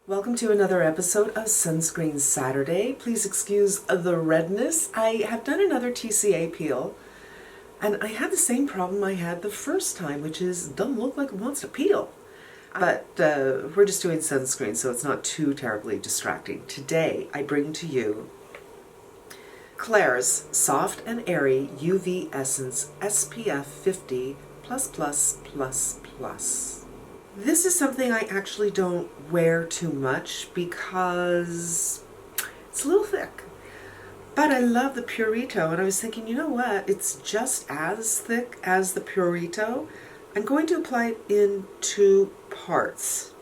Welcome to another episode of Sunscreen Saturday. Please excuse the redness. I have done another TCA peel and I had the same problem I had the first time, which is doesn't look like it wants to peel. But we're just doing sunscreen, so it's not too terribly distracting. Today I bring to you Klairs Soft and Airy UV Essence SPF 50+++++. This is something I actually don't wear too much because it's a little thick. But I love the Purito, and I was thinking, you know what? It's just as thick as the Purito. I'm going to apply it in two parts.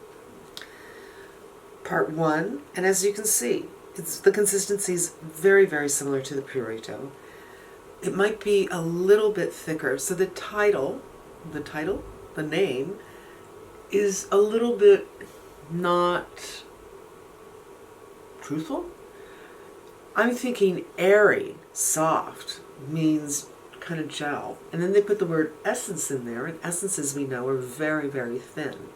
Part one, and as you can see, the consistency is very, very similar to the Purito. It might be a little bit thicker, so the name, is a little bit not truthful. I'm thinking airy, soft, means kind of gel. And then they put the word essence in there, and essences we know are very, very thin.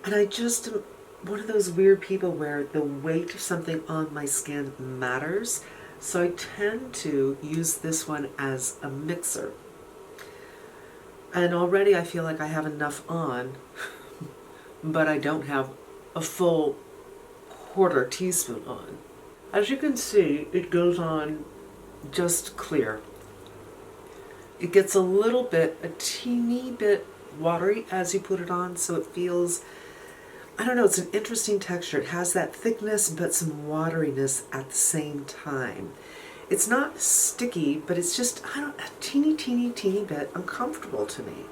And I just am one of those weird people where the weight of something on my skin matters. So I tend to use this one as a mixer. And already I feel like I have enough on, but I don't have a full quarter teaspoon on. As you can see, it goes on just clear. It gets a teeny bit watery as you put it on, so it feels, I don't know, it's an interesting texture. It has that thickness but some wateriness at the same time. It's not sticky, but it's just, a teeny bit uncomfortable to me.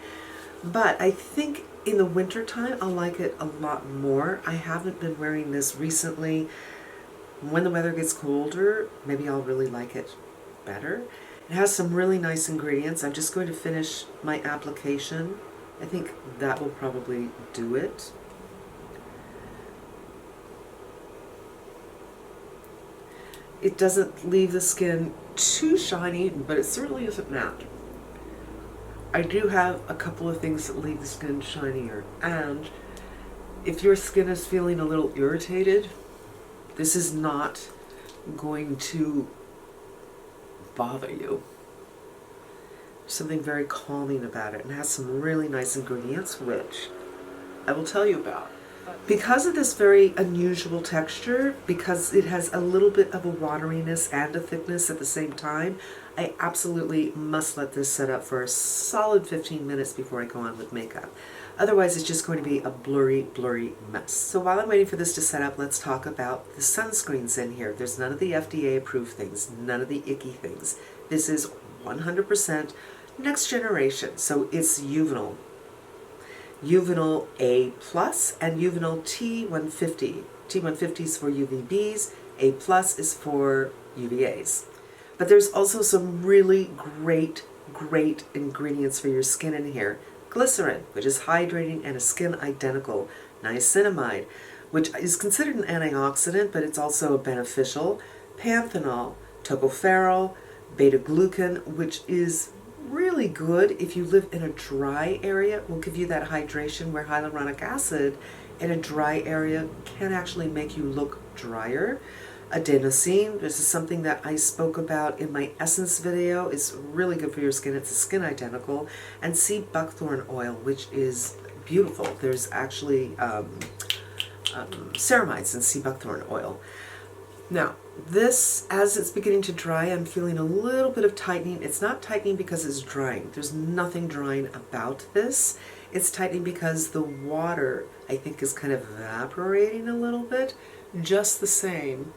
But I think in the winter time, I'll like it a lot more. I haven't been wearing this recently. When the weather gets colder, maybe I'll really like it better. It has some really nice ingredients. I'm just going to finish my application. I think that will probably do it. It doesn't leave the skin too shiny, but it certainly isn't matte. I do have a couple of things that leave the skin shinier, and if your skin is feeling a little irritated, this is not going to bother you. There's something very calming about it, and it has some really nice ingredients, which I will tell you about. Because of this very unusual texture, because it has a little bit of a wateriness and a thickness at the same time, I absolutely must let this set up for a solid 15 minutes before I go on with makeup. Otherwise, it's just going to be a blurry mess. So while I'm waiting for this to set up, let's talk about the sunscreens in here. There's none of the FDA approved things, none of the icky things. This is 100% next generation, so it's Juvenile. Juvenile A+, and Juvenile T150. T150 is for UVBs, A+ is for UVAs. But there's also some really great ingredients for your skin in here. Glycerin, which is hydrating and a skin identical. Niacinamide, which is considered an antioxidant, but it's also beneficial. Panthenol, tocopherol, beta-glucan, which is really good if you live in a dry area. It will give you that hydration, where hyaluronic acid in a dry area can actually make you look drier. Adenosine, this is something that I spoke about in my essence video. It's really good for your skin. It's a skin identical. And sea buckthorn oil, which is beautiful. There's actually ceramides in sea buckthorn oil. Now, this, as it's beginning to dry, I'm feeling a little bit of tightening. It's not tightening because it's drying. There's nothing drying about this. It's tightening because the water, I think, is kind of evaporating a little bit. Just the same,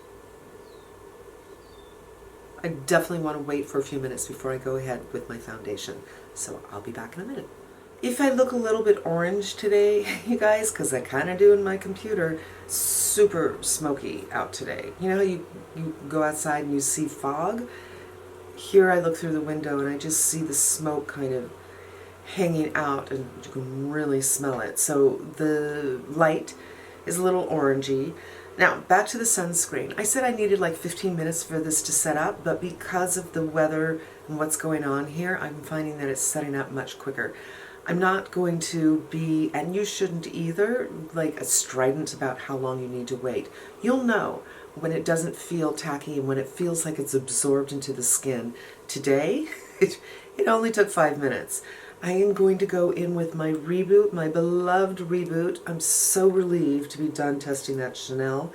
I definitely want to wait for a few minutes before I go ahead with my foundation. So I'll be back in a minute. If I look a little bit orange today, you guys, because I kind of do in my computer, super smoky out today. You know how you go outside and you see fog? Here I look through the window and I just see the smoke kind of hanging out, and you can really smell it. So the light is a little orangey. Now, back to the sunscreen. I said I needed like 15 minutes for this to set up, but because of the weather and what's going on here, I'm finding that it's setting up much quicker. I'm not going to be, and you shouldn't either, like strident about how long you need to wait. You'll know when it doesn't feel tacky and when it feels like it's absorbed into the skin. Today, it only took 5 minutes. I am going to go in with my Reboot, my beloved Reboot. I'm so relieved to be done testing that Chanel,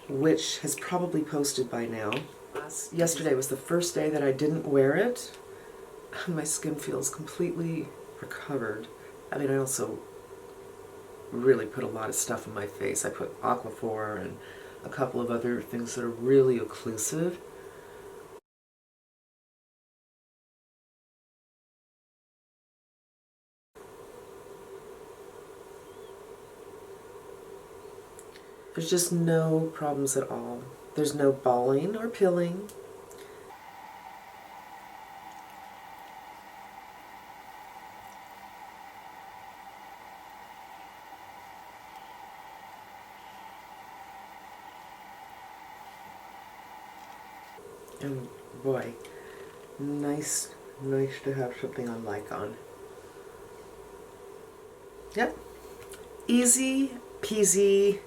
which has probably posted by now. Yesterday was the first day that I didn't wear it. My skin feels completely recovered. I mean, I also really put a lot of stuff in my face. I put Aquaphor and a couple of other things that are really occlusive. There's just no problems at all. There's no balling or pilling. And boy, nice to have something on like on. Yep. Easy peasy.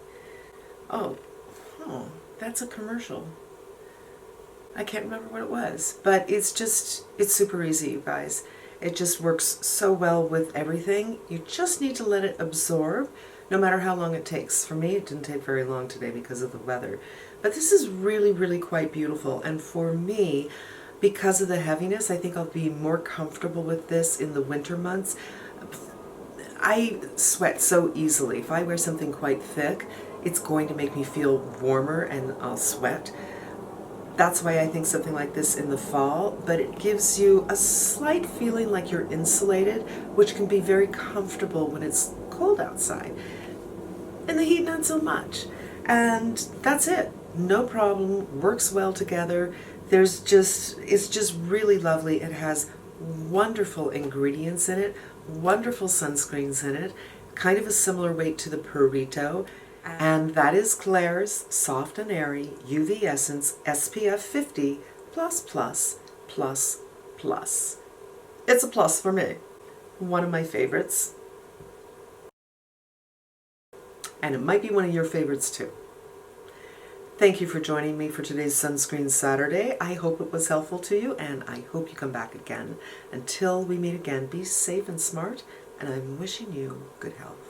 Oh, that's a commercial. I can't remember what it was, but it's super easy, you guys. It just works so well with everything. You just need to let it absorb, no matter how long it takes. For me, it didn't take very long today because of the weather. But this is really quite beautiful. And for me, because of the heaviness, I think I'll be more comfortable with this in the winter months. I sweat so easily. If I wear something quite thick, it's going to make me feel warmer and I'll sweat. That's why I think something like this in the fall, but it gives you a slight feeling like you're insulated, which can be very comfortable when it's cold outside. In the heat, not so much. And that's it. No problem, works well together. It's just really lovely. It has wonderful ingredients in it, wonderful sunscreens in it, kind of a similar weight to the Purito. And that is Klairs Soft and Airy UV Essence SPF 50 plus plus plus plus. It's a plus for me. One of my favorites. And it might be one of your favorites too. Thank you for joining me for today's Sunscreen Saturday. I hope it was helpful to you and I hope you come back again. Until we meet again, be safe and smart, and I'm wishing you good health.